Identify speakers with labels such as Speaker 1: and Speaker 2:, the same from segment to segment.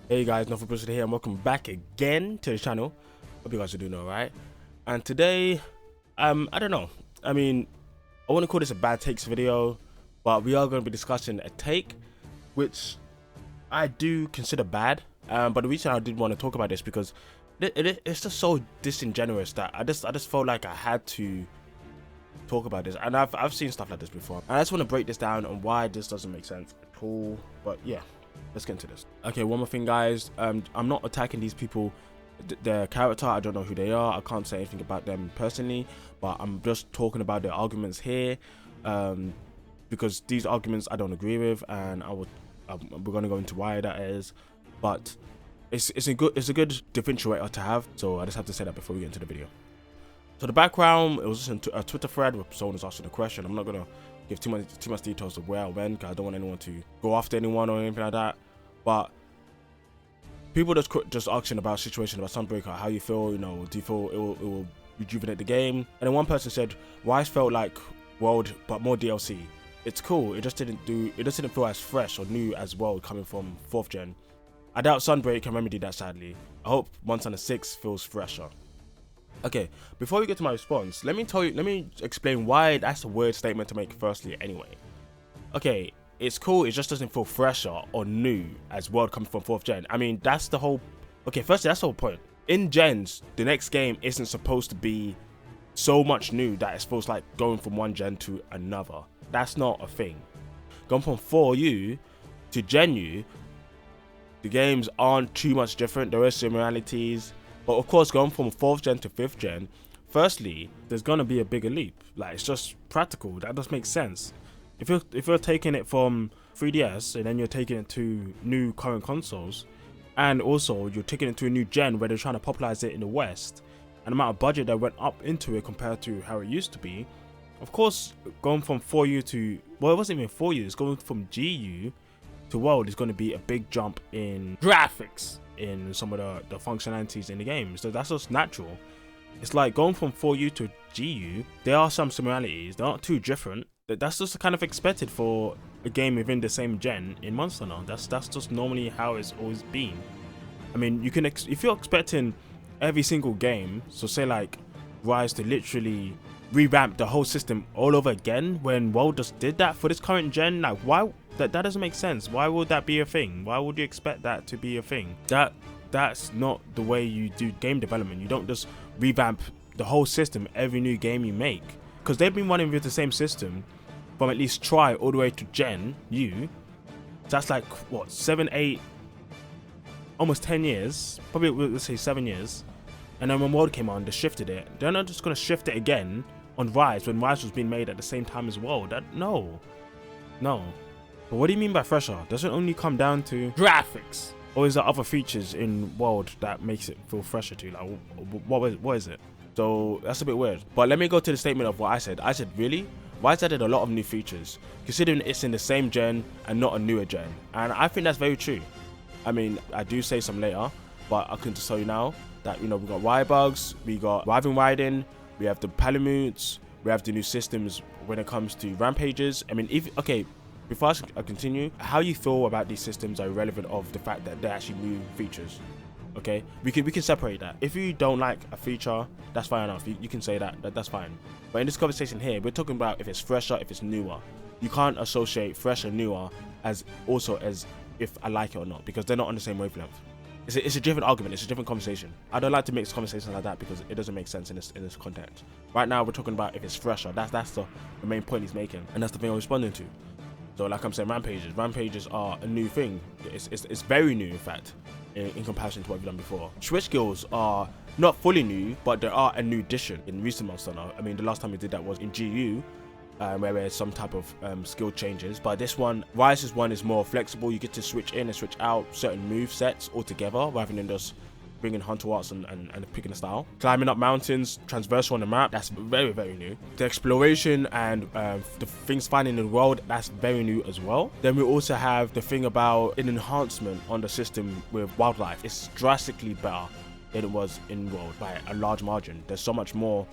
Speaker 1: Hey guys, Nothing Person here, and welcome back again to the channel. Hope you guys are doing alright. And today, I don't know. I mean, I want to call this a bad takes video, but we are going to be discussing a take which I do consider bad. But the reason I did want to talk about this because it's just so disingenuous that I just felt like I had to talk about this. And I've seen stuff like this before, and I just want to break this down on why this doesn't make sense at all. But yeah, let's get into this. Okay, one more thing, guys. I'm not attacking these people, their character. I don't know who they are. I can't say anything about them personally, but I'm just talking about their arguments here, because these arguments I don't agree with, and we're gonna go into why that is. But it's a good differentiator to have. So I just have to say that before we get into the video. So the background, it was just a Twitter thread where someone was asking a question. I'm not gonna give too much details of where I went, because I don't want anyone to go after anyone or anything like that. But people just asking about situation about Sunbreaker, how you feel, you know, do you feel it will rejuvenate the game? And then one person said, Wise felt like World but more DLC. It's cool, it just didn't feel as fresh or new as World coming from 4th gen. I doubt Sunbreak can remedy that, sadly. I hope Montana 6 feels fresher. Okay, before we get to my response, let me explain why that's a weird statement to make firstly anyway. Okay, it's cool, it just doesn't feel fresher or new as World coming from 4th gen. I mean, that's the whole... Okay, firstly, that's the whole point. In gens, the next game isn't supposed to be so much new that it's supposed to like going from one gen to another. That's not a thing. Going from 4U to Gen U, the games aren't too much different. There are similarities. But of course, going from 4th gen to 5th gen, firstly, there's gonna be a bigger leap. Like, it's just practical. That does make sense. If you're taking it from 3DS and then you're taking it to new current consoles, and also you're taking it to a new gen where they're trying to popularize it in the West, and the amount of budget that went up into it compared to how it used to be, of course, going from 4U to, well, it wasn't even 4U, it's going from GU to World is going to be a big jump in graphics, in some of the functionalities in the game. So that's just natural. It's like going from 4U to GU, there are some similarities, they're not too different. That's just kind of expected for a game within the same gen in Monster Hunter. That's just normally how it's always been. I mean, you can if you're expecting every single game, so say like Rise to literally revamp the whole system all over again when World just did that for this current gen, like why? That doesn't make sense. Why would that be a thing? Why would you expect that to be a thing? That's not the way you do game development. You don't just revamp the whole system every new game you make, because they've been running with the same system from at least try all the way to Gen U. So that's like what, 7, 8, almost 10 years, probably let's say 7 years. And then when World came on, they shifted it. They're not just gonna shift it again on Rise when Rise was being made at the same time as World. No. But what do you mean by fresher? Does it only come down to graphics, or is there other features in World that makes it feel fresher to you? Like, what is it? So that's a bit weird. But let me go to the statement of what I said. I said, really? Wise added a lot of new features, considering it's in the same gen and not a newer gen. And I think that's very true. I mean, I do say some later, but I can just tell you now that, you know, we got ride bugs, we got riding, we have the palamutes, we have the new systems when it comes to rampages. I mean, before I continue, how you feel about these systems are irrelevant of the fact that they're actually new features. Okay, we can separate that. If you don't like a feature, that's fine enough. You can say that's fine. But in this conversation here, we're talking about if it's fresher, if it's newer. You can't associate fresh and newer as if I like it or not, because they're not on the same wavelength. It's a different argument. It's a different conversation. I don't like to mix conversations like that because it doesn't make sense in this context. Right now, we're talking about if it's fresher. That's the main point he's making, and that's the thing I'm responding to. So like I'm saying, rampages are a new thing. It's very new, in fact, in comparison to what we've done before. Switch skills are not fully new, but there are a new addition in recent Monster Hunter. I mean, the last time we did that was in GU, where there's some type of skill changes. But this one, Rise's one, is more flexible. You get to switch in and switch out certain move sets altogether, rather than just bringing Hunter Arts and picking a style. Climbing up mountains, transversal on the map, that's very, very new. The exploration and the things finding in the world, that's very new as well. Then we also have the thing about an enhancement on the system with wildlife. It's drastically better than it was in World by a large margin. There's so much more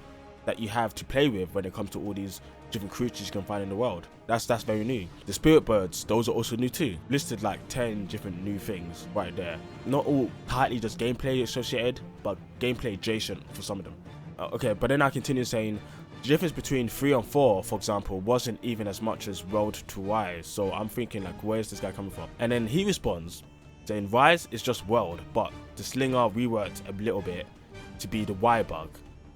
Speaker 1: that you have to play with when it comes to all these different creatures you can find in the world. That's very new. The spirit birds, those are also new too. Listed like 10 different new things right there. Not all tightly just gameplay associated, but gameplay adjacent for some of them. Okay, but then I continue saying the difference between 3 and 4, for example, wasn't even as much as World to Rise. So I'm thinking like, where's this guy coming from? And then he responds saying Rise is just World, but the Slinger reworked a little bit to be the Y bug,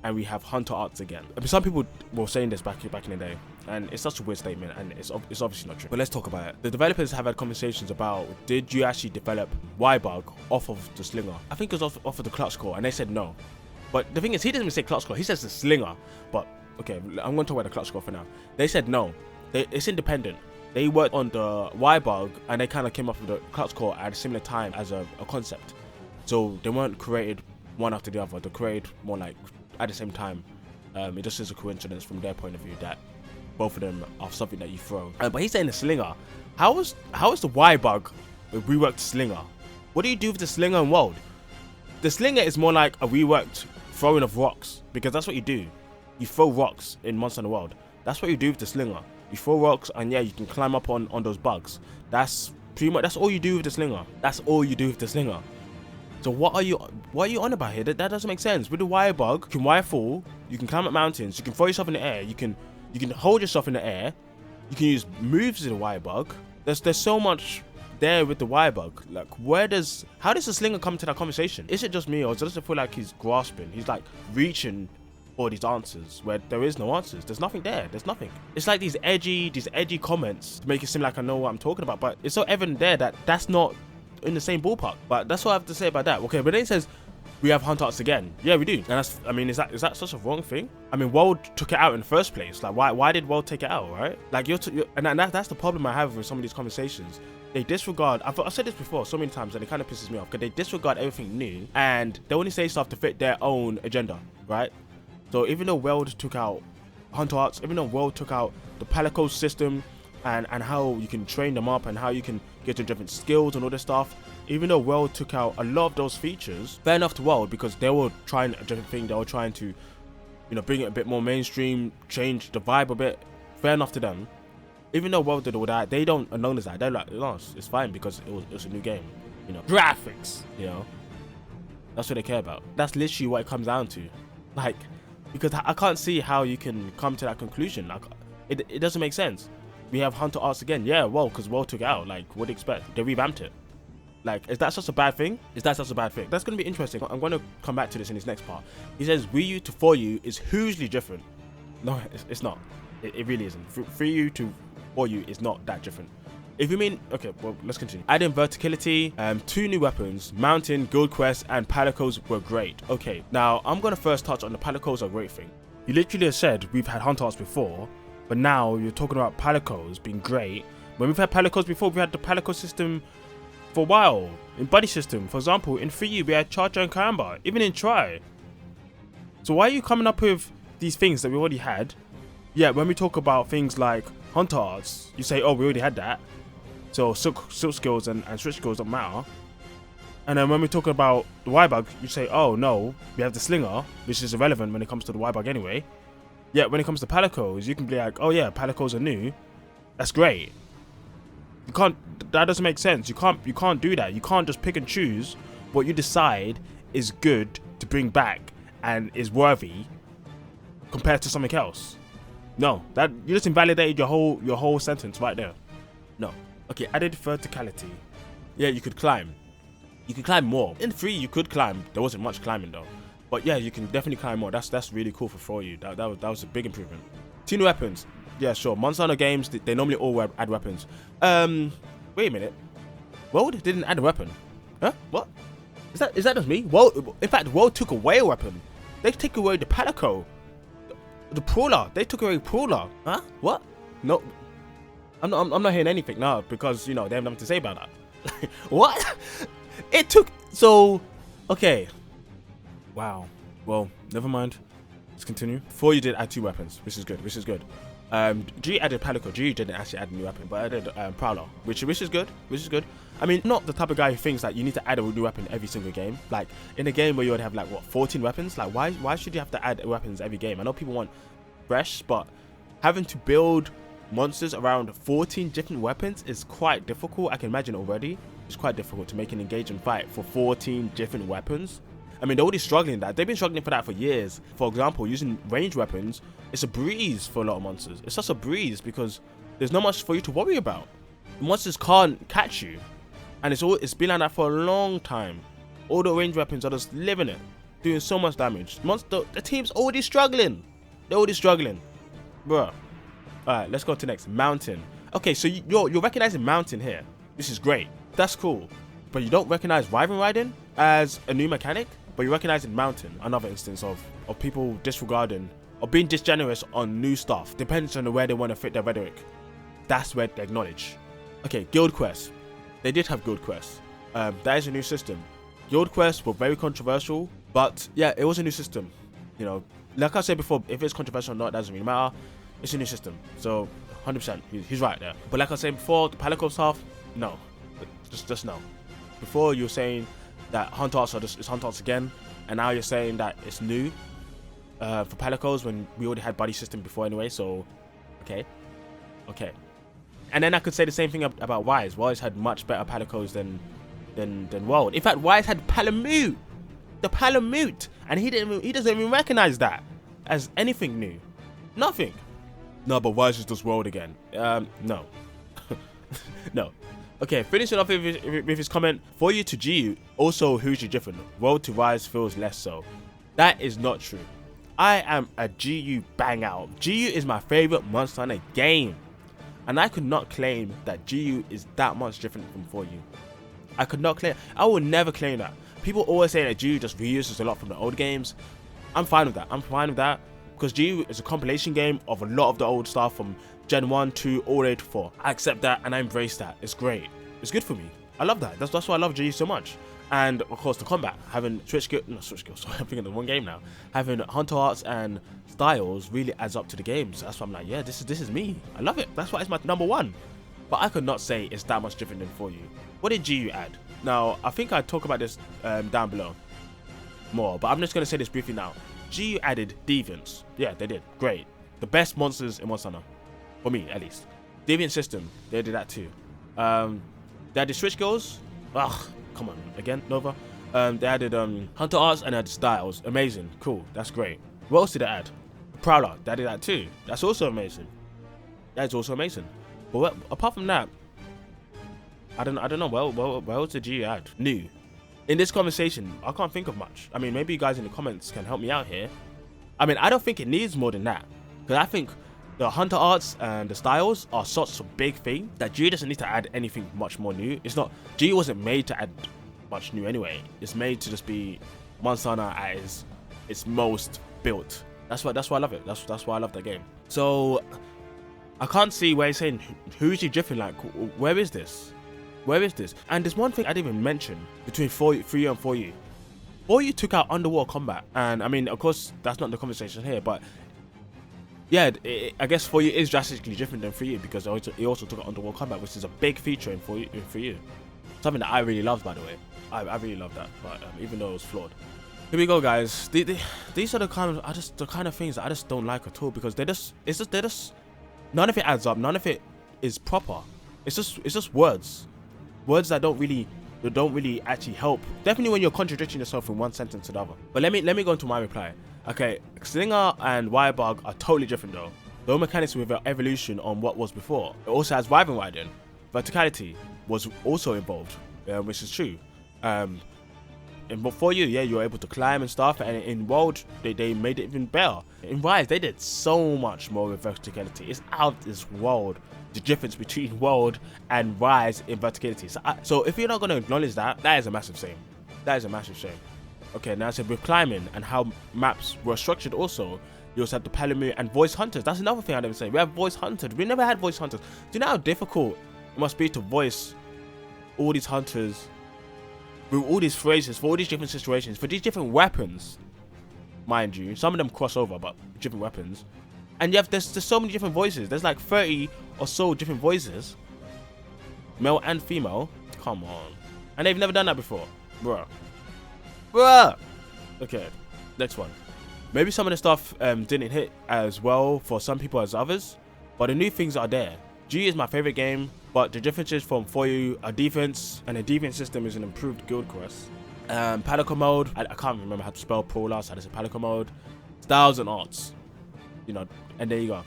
Speaker 1: and we have Hunter Arts again. I mean, some people were saying this back in the day, and it's such a weird statement, and it's obviously not true. But let's talk about it. The developers have had conversations about, did you actually develop Y bug off of the Slinger? I think it was off of the Clutch Core, and they said no. But the thing is, he doesn't even say Clutch Core, he says the Slinger. But okay, I'm going to talk about the Clutch Core for now. They said no, it's independent. They worked on the Y bug, and they kind of came up with the Clutch Core at a similar time as a concept. So they weren't created one after the other, they created more like at the same time. It just is a coincidence from their point of view that both of them are something that you throw. But he's saying the Slinger. How is the Y bug a reworked Slinger? What do you do with the Slinger in World? The Slinger is more like a reworked throwing of rocks, because that's what you do. You throw rocks in Monster Hunter World. That's what you do with the Slinger. You throw rocks, and yeah, you can climb up on those bugs. That's pretty much, that's all you do with the Slinger. That's all you do with the Slinger. So what are you on about here? That doesn't make sense. With the Y bug, you can wire fall, you can climb up mountains, you can throw yourself in the air, you can hold yourself in the air, you can use moves in the Y bug. There's so much there with the Y bug. Like, how does the Slinger come to that conversation? Is it just me, or does it feel like he's grasping? He's like reaching for these answers where there is no answers. There's nothing there. There's nothing. It's like these edgy comments to make it seem like I know what I'm talking about, but it's so evident there that that's not in the same ballpark. But that's what I have to say about that. Okay, but then it says we have Hunter Arts again. Yeah, we do. And that's, I mean, is that such a wrong thing? I mean, World took it out in the first place. Like, why did World take it out, right? Like, and that's the problem I have with some of these conversations. They disregard, I've said this before so many times, and it kind of pisses me off, because they disregard everything new, and they only say stuff to fit their own agenda, right? So even though World took out Hunter Arts, even though World took out the Palico system, and how you can train them up, and how you can get to different skills and all this stuff, even though World took out a lot of those features, fair enough to World, because they were trying a different thing. They were trying to, you know, bring it a bit more mainstream, change the vibe a bit. Fair enough to them. Even though World did all that, they don't acknowledge that. They're like, no, it's fine, because it was a new game, you know. Graphics, you know. That's what they care about. That's literally what it comes down to. Like, because I can't see how you can come to that conclusion. Like, it doesn't make sense. We have Hunter Arts again. Yeah, well, because World took it out. Like, what do you expect? They revamped it. Like, is that such a bad thing? Is that such a bad thing? That's going to be interesting. I'm going to come back to this in his next part. He says Wii U to 4U is hugely different. No, it's not. It really isn't. 3U to 4U is not that different. If you mean, okay, well, let's continue. Adding verticality, 2 new weapons, Mountain, Guild Quest, and Palicos were great. Okay, now I'm going to first touch on the Palicos are great thing. You literally said we've had Hunter Arts before, but now you're talking about Palicos being great. When we've had Palicos before, we had the Palico system for a while. In Buddy system, for example, in 3U, we had Charger and Karamba, even in Try. So why are you coming up with these things that we already had? Yeah, when we talk about things like Hunter Arts, you say, oh, we already had that. So silk skills and switch skills don't matter. And then when we talk about the Y-Bug, you say, oh no, we have the Slinger, which is irrelevant when it comes to the Y-Bug anyway. Yeah, when it comes to Palicos, you can be like, oh yeah, Palicos are new. That's great. You can't, that doesn't make sense. You can't do that. You can't just pick and choose what you decide is good to bring back and is worthy compared to something else. No, that you just invalidated your whole sentence right there. No. Okay, added verticality. Yeah, you could climb. You could climb more. In 3, you could climb. There wasn't much climbing though. But yeah, you can definitely climb more. That's really cool for you. That was a big improvement. 2 new weapons. Yeah, sure. Monster Hunter games, they normally all add weapons. Wait a minute. World didn't add a weapon. Huh? What? Is that just me? World, in fact, World took away a weapon. They took away the Palico. The Prawler. They took away Prawler. Huh? What? No. I'm not hearing anything now because, you know, they have nothing to say about that. What? It took... So... Okay. Wow. Well, never mind. Let's continue. 4 you did add 2 weapons, which is good. G added Palico. G didn't actually add a new weapon, but added Prowler, which is good. I mean, not the type of guy who thinks that you need to add a new weapon every single game. Like in a game where you would have like what 14 weapons. Like why should you have to add weapons every game? I know people want fresh, but having to build monsters around 14 different weapons is quite difficult. I can imagine already. It's quite difficult to make an engaging fight for 14 different weapons. I mean, they're already struggling that. They've been struggling for that for years. For example, using ranged weapons, it's a breeze for a lot of monsters. It's just a breeze because there's not much for you to worry about. The monsters can't catch you. And it's been like that for a long time. All the ranged weapons are just living it, doing so much damage. The team's already struggling. They're already struggling. Bruh. Alright, let's go to next. Mountain. Okay, so you're recognizing Mountain here. This is great. That's cool. But you don't recognize Wyvern Riding as a new mechanic? But you recognize Mountain, another instance of people disregarding or being disgenerous on new stuff, depends on where they want to fit their rhetoric. That's where they acknowledge. Okay, Guild Quests. They did have Guild Quests. That is a new system. Guild Quests were very controversial, but yeah, it was a new system. You know, like I said before, if it's controversial or not, doesn't really matter. It's a new system, so 100%, he's right there. But like I said before, the Palico stuff, no, just no. Before you were saying that Hunter Arts is Hunter Arts again, and now you're saying that it's new for Palicos when we already had buddy system before anyway. So, okay. And then I could say the same thing about Wise. Wise had much better Palicos than World. In fact, Wise had Palamute, the Palamute, and he doesn't even recognize that as anything new. Nothing. No, but Wise is just World again. No. No. Okay, finishing off with his comment, for you to GU, also hugely different. World to Rise feels less so. That is not true. I am a GU bang out. GU is my favorite Monster Hunter game. And I could not claim that GU is that much different from For You. I could not claim, I will never claim that. People always say that GU just reuses a lot from the old games. I'm fine with that. Because GU is a compilation game of a lot of the old stuff from Gen 1, 2, all the way to 4. I accept that and I embrace that. It's great. It's good for me. I love that. That's why I love GU so much. And of course the combat, having Switch Skills, sorry, I'm thinking of the one game now. Having Hunter Arts and Styles really adds up to the game. So that's why I'm like, yeah, this is me. I love it. That's why it's my number one. But I could not say it's that much different than For You. What did GU add? Now, I think I'd talk about this down below more, but I'm just going to say this briefly now. GU added Deviants. Yeah, they did. Great. The best monsters in Monster Hunter. For me, at least. Deviant system. They did that too. They added Switch Girls. Ugh, come on. Again, Nova. They added Hunter Arts and added Styles. Amazing. Cool. That's great. What else did they add? Prowler. They added that too. That's also amazing. That's also amazing. But apart from that, I don't know. Well, what else did GU add? New. In this conversation, I can't think of much. I mean, maybe you guys in the comments can help me out here. I mean, I don't think it needs more than that. Because I think the Hunter Arts and the Styles are such a big thing that GU doesn't need to add anything much more new. It's not, GU wasn't made to add much new anyway. It's made to just be Monster Hunter as its most built. That's why I love it. That's why I love that game. So I can't see where he's saying who's he different. Like, where is this? Where is this? And there's one thing I didn't even mention between 3U and 4U. 4U took out underwater combat, and I mean, of course, that's not the conversation here, but yeah, I guess 4U is drastically different than 3U because it also took out underwater combat, which is a big feature in 4U. Something that I really loved, by the way. I really love that, but even though it was flawed. Here we go, guys. These are the kind of things that I just don't like at all because they're just none of it adds up. None of it is proper. It's just words that don't really actually help. Definitely when you're contradicting yourself from one sentence to the other. But let me go into my reply. Okay, Slinger and Wirebug are totally different though. Though mechanics with evolution on what was before. It also has Wyvern Riding. Verticality was also involved, which is true. And before you're able to climb and stuff, and in World they made it even better. In Rise they did so much more with verticality. It's out this world, the difference between World and Rise in verticality. So if you're not going to acknowledge that is a massive shame. That is a massive shame. Okay, now I said with climbing and how maps were structured also, you also have the Palamute and voice hunters. That's another thing I never say. We have voice hunters. We never had voice hunters. Do you know how difficult it must be to voice all these hunters with all these phrases for all these different situations, for these different weapons, mind you. Some of them cross over, but different weapons. And you have there's so many different voices. There's like 30 or so different voices, male and female. Come on, and they've never done that before, bruh. Okay, next one. Maybe some of the stuff didn't hit as well for some people as others, but the new things are there. G is my favorite game, but the differences from for you are defense, and the defense system is an improved guild quest. Palico mode, I can't remember how to spell Paula, so that's a Palico mode. Styles and arts, you know, and there you go.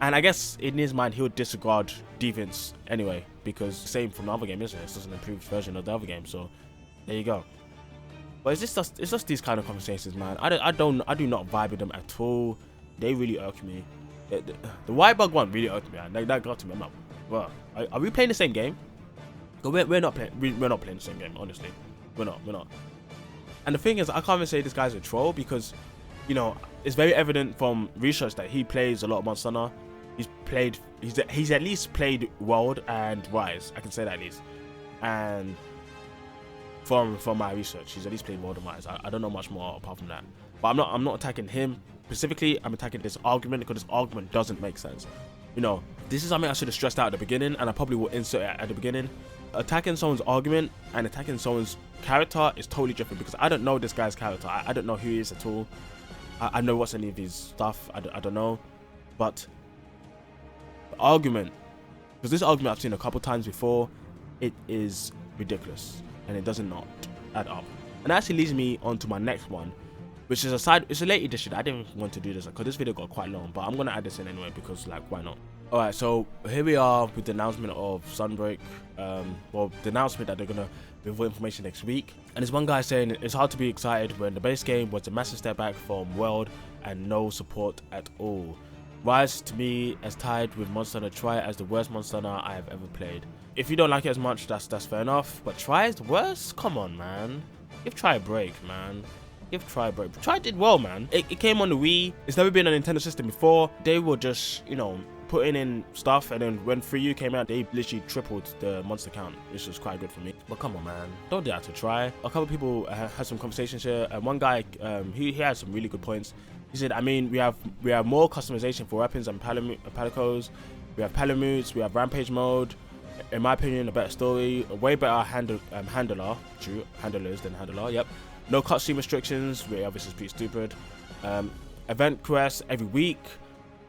Speaker 1: And I guess in his mind, he'll disregard defense anyway, because same from the other game, isn't it? It's just an improved version of the other game, so there you go. But it's just these kind of conversations, man. I do not vibe with them at all. They really irk me. The white bug one really irked me, man. That got to me. I'm like, bro, are we playing the same game? We're not playing the same game, honestly. We're not. And the thing is, I can't even say this guy's a troll because, you know, it's very evident from research that he plays a lot of Monster Hunter. He's at least played World and Rise. I can say that at least. And from my research, he's at least played World and Rise. I don't know much more apart from that. But I'm not attacking him specifically. I'm attacking this argument because this argument doesn't make sense. You know, this is something I should have stressed out at the beginning, and I probably will insert it at the beginning. Attacking someone's argument and attacking someone's character is totally different because I don't know this guy's character. I don't know who he is at all. I know what's any of his stuff. I don't know. But the argument, because this argument I've seen a couple times before, it is ridiculous and it does not add up. And that actually leads me on to my next one, which is it's a late edition. I didn't want to do this because this video got quite long, but I'm gonna add this in anyway because, like, why not? All right, so here we are with the announcement of Sunbreak. Well, the announcement that they're gonna reveal information next week. And there's one guy saying it's hard to be excited when the base game was a massive step back from World and no support at all. Rise to me as tied with Monster Hunter Tri as the worst Monster Hunter I have ever played. If you don't like it as much, that's fair enough. But Tri is the worst? Come on, man. Give Tri a break, man. Give Tri a break. Tri did well, man. It came on the Wii. It's never been on a Nintendo system before. They were just, you know, putting in stuff, and then when Free U came out, they literally tripled the monster count, which was quite good for me. But come on, man, don't do that to Tri. A couple of people had some conversations here, and one guy, he had some really good points. He said, I mean, we have more customization for weapons and palicos. We have palamutes, we have rampage mode. In my opinion, a better story, a way better handlers than handler. Yep. No cutscene restrictions, which obviously is pretty stupid. Event quests every week.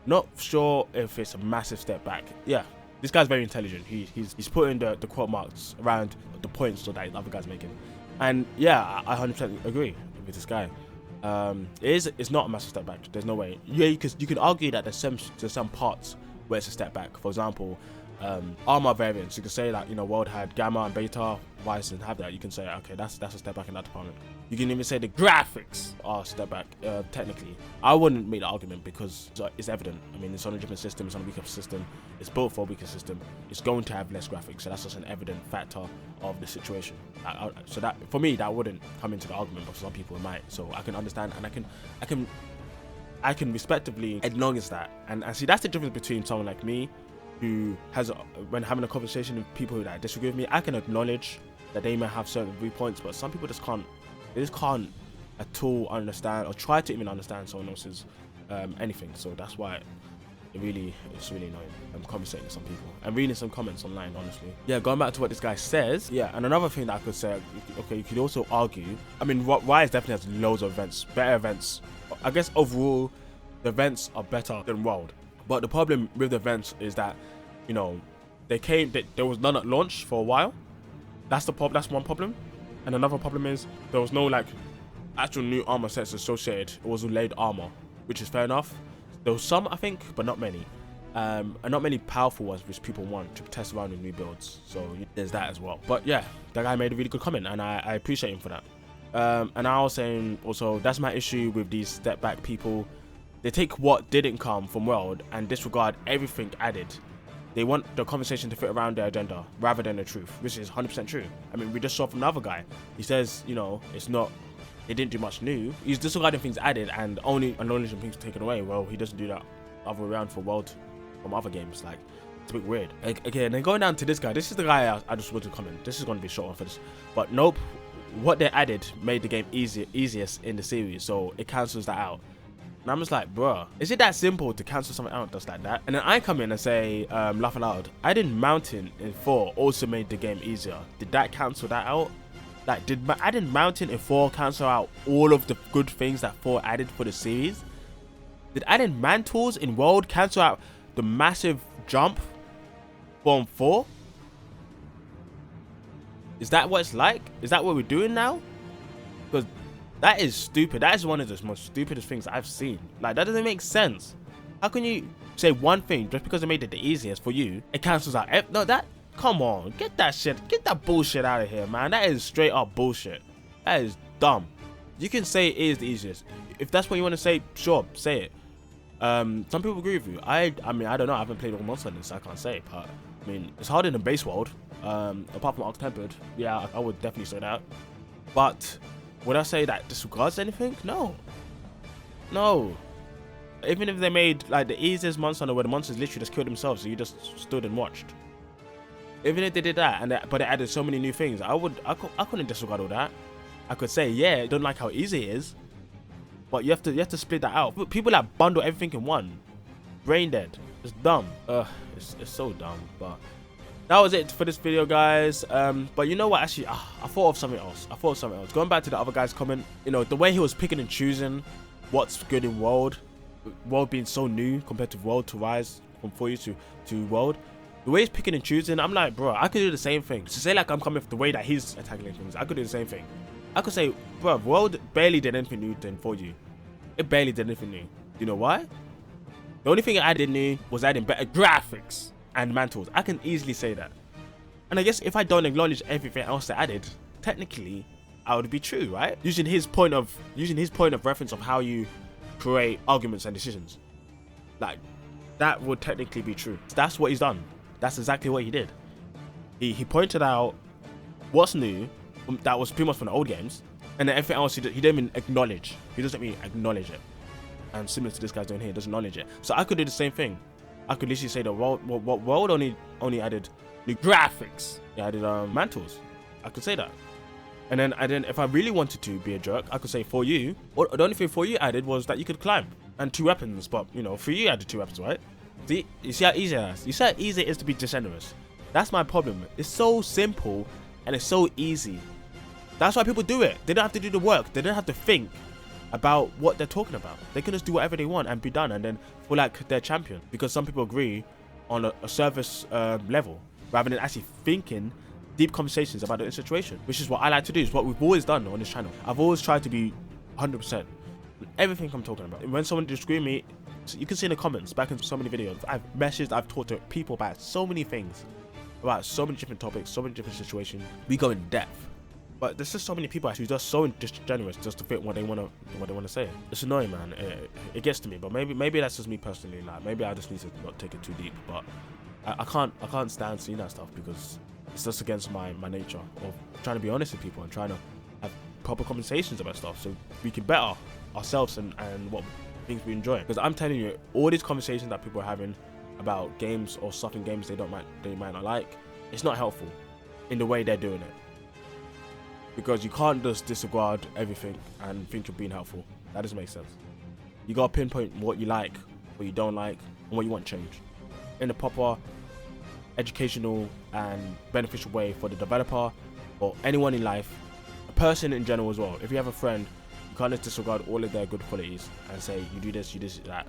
Speaker 1: Not sure if it's a massive step back. Yeah, this guy's very intelligent. He's putting the quote marks around the points that the other guy's making. And yeah, I 100% agree with this guy. It's not a massive step back. There's no way. Yeah, you can argue that there's some parts where it's a step back. For example, armor variants. You can say that, you know, World had Gamma and Beta. Why doesn't have that? You can say, okay, that's a step back in that department. You can even say the graphics are a step back, technically. I wouldn't make the argument because it's evident. I mean, it's on a different system, it's on a weaker system, it's built for a weaker system, it's going to have less graphics, so that's just an evident factor of the situation. So that, for me, that wouldn't come into the argument, but for some people it might. So I can understand, and I can respectively acknowledge that. And see, that's the difference between someone like me, who has, when having a conversation with people that disagree with me, I can acknowledge that they may have certain viewpoints, but some people just can't. They just can't at all understand or try to even understand someone else's anything. So that's why it's really annoying. I'm conversating with some people and reading some comments online, honestly. Yeah, going back to what this guy says. Yeah, and another thing that I could say, okay, you could also argue. I mean, Rise definitely has loads of events, better events. I guess overall, the events are better than World. But the problem with the events is that, you know, there was none at launch for a while. That's one problem. And another problem is there was no like actual new armor sets associated. It was laid armor, which is fair enough. There was some, I think, but not many. And not many powerful ones which people want to test around in new builds. So there's that as well. But yeah, that guy made a really good comment, and I appreciate him for that. And I was saying also, that's my issue with these step back people. They take what didn't come from World and disregard everything added. They want the conversation to fit around their agenda rather than the truth, which is 100% true. I mean, we just saw from another guy. He says, you know, it didn't do much new. He's disregarding things added and only acknowledging things taken away. Well, he doesn't do that other way around for World from other games. Like, it's a bit weird. Okay, and then going down to this guy. This is the guy I just want to comment. This is going to be a short one for this. But nope, what they added made the game easiest in the series, so it cancels that out. And I'm just like, bruh, is it that simple to cancel something out just like that? And then I come in and say, laugh aloud, adding mountain in 4 also made the game easier. Did that cancel that out? Like, did adding mountain in 4 cancel out all of the good things that 4 added for the series? Did adding mantles in world cancel out the massive jump from 4? Is that what it's like? Is that what we're doing now? Because that is stupid. That is one of the most stupidest things I've seen. Like, that doesn't make sense. How can you say one thing just because it made it the easiest for you, it cancels out? No, that, come on, get that bullshit out of here, man. That is straight up bullshit. That is dumb. You can say it is the easiest. If that's what you want to say, sure, say it. Some people agree with you. I mean, I don't know. I haven't played all Monster Hunter, so I can't say. But I mean, it's harder than base world. Apart from Octempered, yeah, I would definitely say that. But would I say that disregards anything? No. Even if they made like the easiest Monster Hunter where the monsters literally just killed themselves, so you just stood and watched. Even if they did that, but it added so many new things, I couldn't disregard all that. I could say, yeah, I don't like how easy it is, but you have to split that out. People that bundle everything in one, brain dead. It's dumb. It's so dumb. But that was it for this video, guys. But you know what? Actually, I thought of something else. Going back to the other guy's comment, you know, the way he was picking and choosing what's good in world being so new compared to world to rise from 4U to world. The way he's picking and choosing, I'm like, bro, I could do the same thing. To say like I'm coming from the way that he's attacking things, I could do the same thing. I could say, bro, world barely did anything new than 4U. It barely did anything new. You know why? The only thing I did new was adding better graphics and mantles. I can easily say that. And I guess if I don't acknowledge everything else I added, technically, I would be true, right? Using his point of reference of how you create arguments and decisions, like that would technically be true. That's what he's done. That's exactly what he did. He pointed out what's new that was pretty much from the old games, and then everything else he didn't even acknowledge. He doesn't even acknowledge it. And similar to this guy's doing here, doesn't acknowledge it. So I could do the same thing. I could literally say that world only added new graphics. It added mantles. I could say that. And then if I really wanted to be a jerk, I could say 4U. Or the only thing 4U added was that you could climb and 2 weapons. But you know, 3U added 2 weapons, right? See, you see how easy it is. You see how easy it is to be disingenuous. That's my problem. It's so simple and it's so easy. That's why people do it. They don't have to do the work. They don't have to think about what they're talking about. They can just do whatever they want and be done, and then feel like they're champion because some people agree on a surface level rather than actually thinking deep conversations about the situation, which is what I like to do. It's what we've always done on this channel. I've always tried to be 100% everything I'm talking about. When someone disagrees with me, you can see in the comments back in so many videos, I've talked to people about so many things, about so many different topics, so many different situations. We go in depth. But there's just so many people who are just so disingenuous just to fit what they want to say. It's annoying, man. It gets to me. But maybe that's just me personally. Like maybe I just need to not take it too deep. But I can't stand seeing that stuff because it's just against my nature of trying to be honest with people and trying to have proper conversations about stuff so we can better ourselves and what things we enjoy. Because I'm telling you, all these conversations that people are having about games or stuff in games they might not like, it's not helpful in the way they're doing it. Because you can't just disregard everything and think you're being helpful. That doesn't make sense. You gotta pinpoint what you like, what you don't like, and what you want changed in a proper, educational and beneficial way for the developer or anyone in life, a person in general as well. If you have a friend, you can't just disregard all of their good qualities and say you do this, that.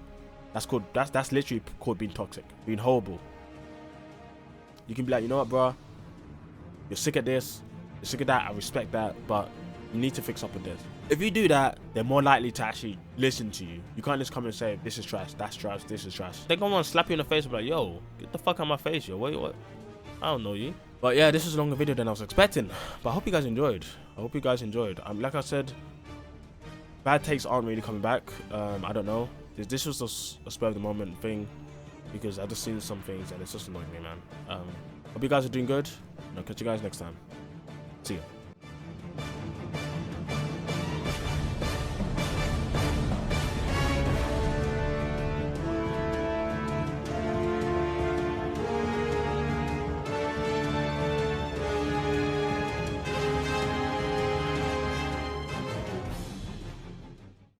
Speaker 1: That's literally called being toxic, being horrible. You can be like, you know what, bro? You're sick of this. You're sick of that, I respect that, but you need to fix up with this. If you do that, they're more likely to actually listen to you. You can't just come and say, this is trash, that's trash, this is trash. They're gonna want to slap you in the face and be like, yo, get the fuck out of my face, yo, what? I don't know you. But yeah, this is a longer video than I was expecting. But I hope you guys enjoyed. Like I said, bad takes aren't really coming back. I don't know. This was just a spur of the moment thing because I just seen some things and it's just annoying me, man. Hope you guys are doing good. And I'll catch you guys next time.